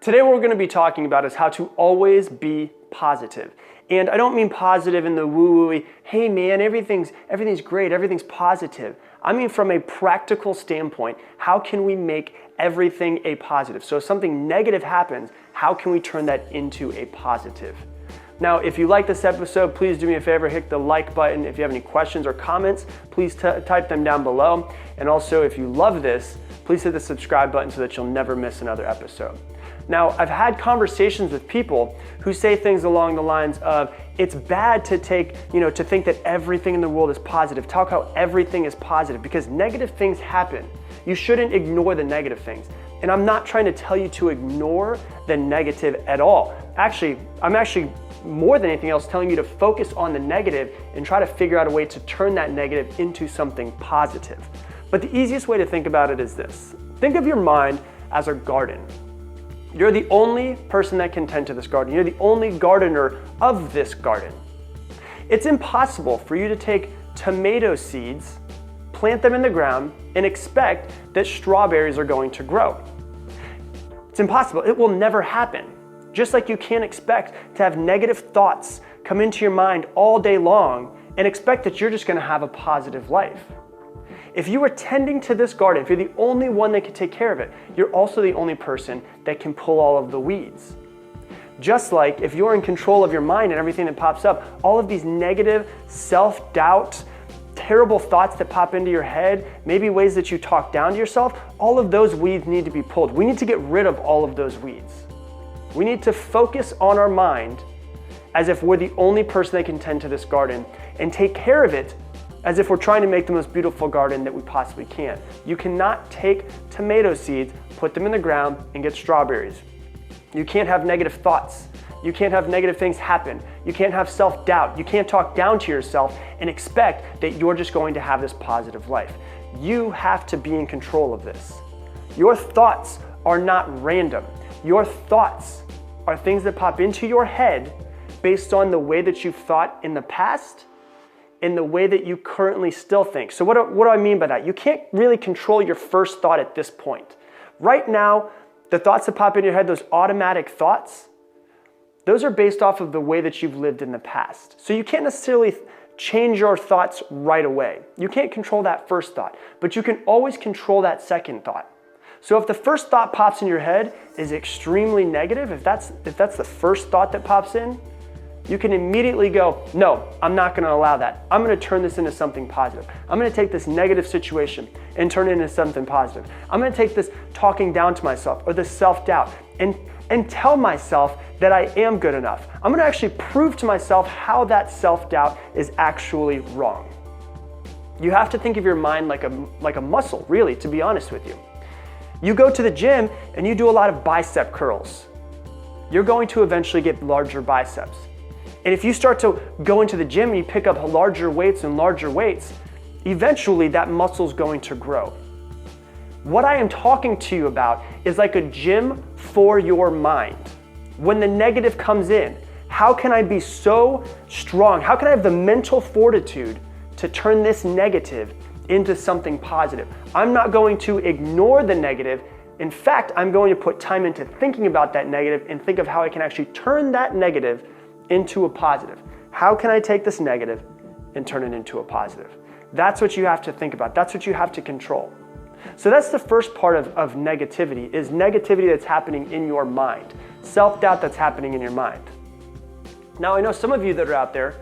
Today what we're going to be talking about is how to always be positive. And I don't mean positive in the woo-woo-y, hey man, everything's great, everything's positive. I mean from a practical standpoint, how can we make everything a positive? So if something negative happens, how can we turn that into a positive? Now, if you like this episode, please do me a favor, hit the like button. If you have any questions or comments, please type them down below. And also, if you love this, please hit the subscribe button so that you'll never miss another episode. Now, I've had conversations with people who say things along the lines of, it's bad to think that everything in the world is positive. Talk how everything is positive because negative things happen. You shouldn't ignore the negative things. And I'm not trying to tell you to ignore the negative at all. I'm actually more than anything else telling you to focus on the negative and try to figure out a way to turn that negative into something positive. But the easiest way to think about it is this. Think of your mind as a garden. You're the only person that can tend to this garden. You're the only gardener of this garden. It's impossible for you to take tomato seeds, plant them in the ground, and expect that strawberries are going to grow. It's impossible. It will never happen. Just like you can't expect to have negative thoughts come into your mind all day long and expect that you're just going to have a positive life. If you are tending to this garden, if you're the only one that can take care of it, you're also the only person that can pull all of the weeds. Just like if you're in control of your mind and everything that pops up, all of these negative self-doubt, terrible thoughts that pop into your head, maybe ways that you talk down to yourself, all of those weeds need to be pulled. We need to get rid of all of those weeds. We need to focus on our mind as if we're the only person that can tend to this garden and take care of it as if we're trying to make the most beautiful garden that we possibly can. You cannot take tomato seeds, put them in the ground, and get strawberries. You can't have negative thoughts. You can't have negative things happen. You can't have self-doubt. You can't talk down to yourself and expect that you're just going to have this positive life. You have to be in control of this. Your thoughts are not random. Your thoughts are things that pop into your head based on the way that you've thought in the past and the way that you currently still think. So what do I mean by that? You can't really control your first thought at this point. Right now, the thoughts that pop in your head, those automatic thoughts, those are based off of the way that you've lived in the past. So you can't necessarily change your thoughts right away. You can't control that first thought, but you can always control that second thought. So if the first thought pops in your head is extremely negative, if that's the first thought that pops in, you can immediately go, no, I'm not going to allow that. I'm going to turn this into something positive. I'm going to take this negative situation and turn it into something positive. I'm going to take this talking down to myself or this self-doubt and tell myself that I am good enough. I'm going to actually prove to myself how that self-doubt is actually wrong. You have to think of your mind like a muscle, really, to be honest with you. You go to the gym and you do a lot of bicep curls. You're going to eventually get larger biceps. And if you start to go into the gym and you pick up larger weights, eventually that muscle is going to grow. What I am talking to you about is like a gym for your mind. When the negative comes in, how can I be so strong? How can I have the mental fortitude to turn this negative into something positive? I'm not going to ignore the negative. In fact, I'm going to put time into thinking about that negative and think of how I can actually turn that negative into a positive. How can I take this negative and turn it into a positive? That's what you have to think about. That's what you have to control. So that's the first part of negativity, is negativity that's happening in your mind. Self-doubt that's happening in your mind. Now, I know some of you that are out there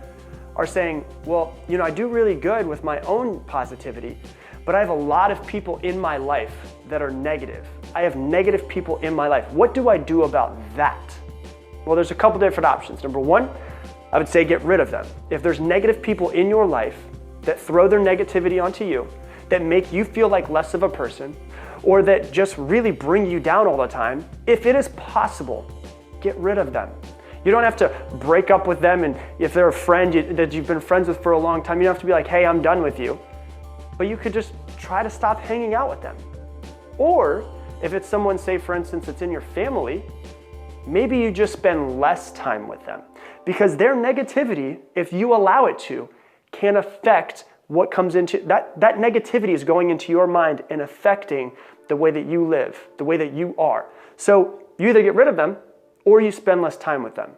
are saying, well, I do really good with my own positivity, but I have a lot of people in my life that are negative. I have negative people in my life. What do I do about that? Well, there's a couple different options. Number one, I would say get rid of them. If there's negative people in your life that throw their negativity onto you, that make you feel like less of a person, or that just really bring you down all the time, if it is possible, get rid of them. You don't have to break up with them, and if they're a friend that you've been friends with for a long time, you don't have to be like, hey, I'm done with you. But you could just try to stop hanging out with them. Or if it's someone, say for instance, that's in your family, maybe you just spend less time with them, because their negativity, if you allow it to, can affect what comes into that negativity is going into your mind and affecting the way that you live, the way that you are. So You either get rid of them or you spend less time with them.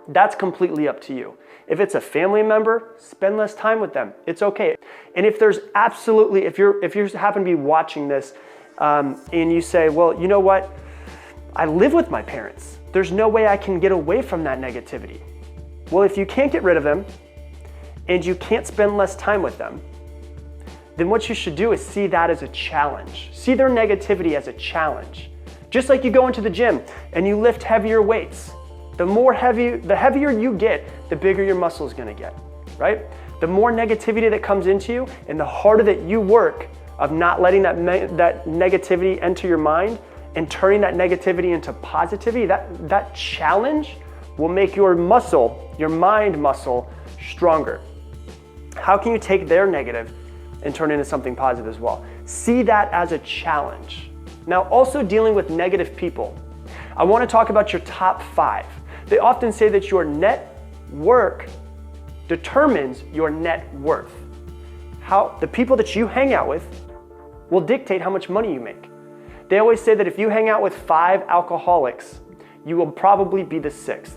That's completely up to you. If it's a family member, spend less time with them. It's okay. And if there's absolutely, if you happen to be watching this and you say, well, you know what? I live with my parents. There's no way I can get away from that negativity. Well, if you can't get rid of them and you can't spend less time with them, then what you should do is see that as a challenge. See their negativity as a challenge. Just like you go into the gym and you lift heavier weights. The heavier you get, the bigger your muscle is gonna get, right? The more negativity that comes into you and the harder that you work of not letting that negativity enter your mind and turning that negativity into positivity, that challenge will make your muscle, your mind muscle, stronger. How can you take their negative and turn it into something positive as well? See that as a challenge. Now, also dealing with negative people, I want to talk about your top 5. They often say that your net work determines your net worth. How the people that you hang out with will dictate how much money you make. They always say that if you hang out with 5 alcoholics, you will probably be the 6th.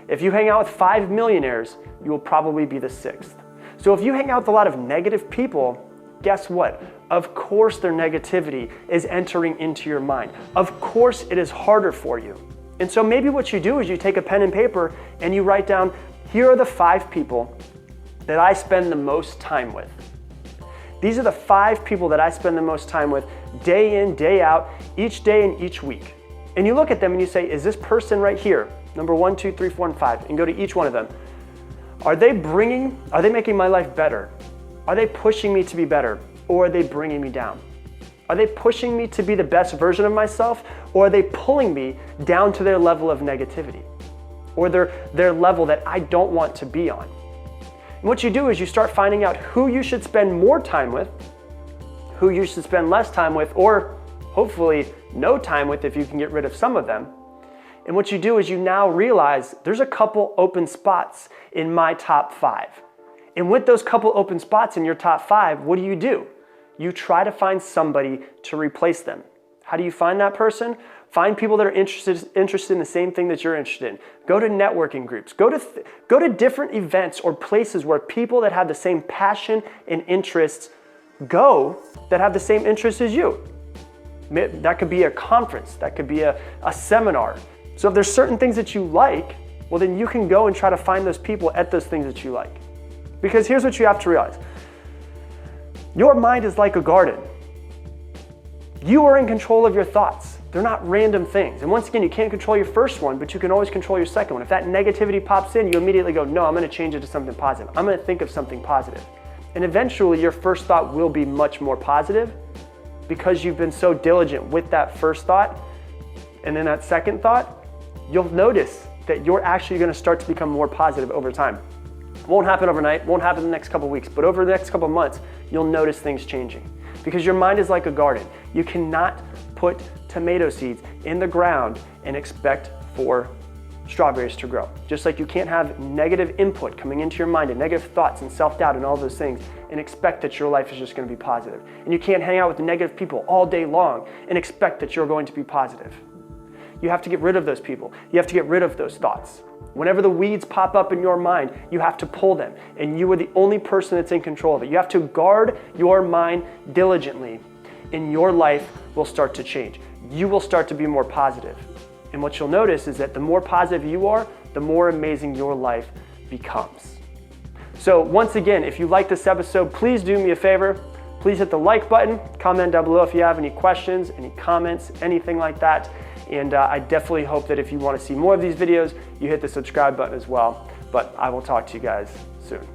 If you hang out with 5 millionaires, you will probably be the 6th. So if you hang out with a lot of negative people, guess what? Of course their negativity is entering into your mind. Of course it is harder for you. And so maybe what you do is you take a pen and paper and you write down, here are the 5 people that I spend the most time with. These are the 5 people that I spend the most time with day in, day out, each day and each week. And you look at them and you say, is this person right here, number 1, 2, 3, 4, and 5, and go to each one of them. Are they making my life better? Are they pushing me to be better? Or are they bringing me down? Are they pushing me to be the best version of myself? Or are they pulling me down to their level of negativity? Or their level that I don't want to be on? And what you do is you start finding out who you should spend more time with, who you should spend less time with, or hopefully no time with if you can get rid of some of them. And what you do is you now realize there's a couple open spots in my top 5. And with those couple open spots in your top 5, what do? You try to find somebody to replace them. How do you find that person? Find people that are interested in the same thing that you're interested in. Go to networking groups. Go to different events or places where people that have the same passion and interests that have the same interests as you. That could be a conference. That could be a seminar. So if there's certain things that you like, well then you can go and try to find those people at those things that you like. Because here's what you have to realize. Your mind is like a garden. You are in control of your thoughts. They're not random things. And once again, you can't control your first one, but you can always control your second one. If that negativity pops in, you immediately go, no, I'm gonna change it to something positive. I'm gonna think of something positive. And eventually your first thought will be much more positive because you've been so diligent with that first thought. And then that second thought, you'll notice that you're actually gonna start to become more positive over time. Won't happen overnight, won't happen in the next couple of weeks, but over the next couple of months, you'll notice things changing. Because your mind is like a garden. You cannot put tomato seeds in the ground and expect for strawberries to grow. Just like you can't have negative input coming into your mind and negative thoughts and self-doubt and all those things and expect that your life is just gonna be positive. And you can't hang out with negative people all day long and expect that you're going to be positive. You have to get rid of those people. You have to get rid of those thoughts. Whenever the weeds pop up in your mind, you have to pull them, and you are the only person that's in control of it. You have to guard your mind diligently, and your life will start to change. You will start to be more positive. And what you'll notice is that the more positive you are, the more amazing your life becomes. So once again, if you like this episode, please do me a favor. Please hit the like button, comment down below if you have any questions, any comments, anything like that. And I definitely hope that if you want to see more of these videos, you hit the subscribe button as well. But I will talk to you guys soon.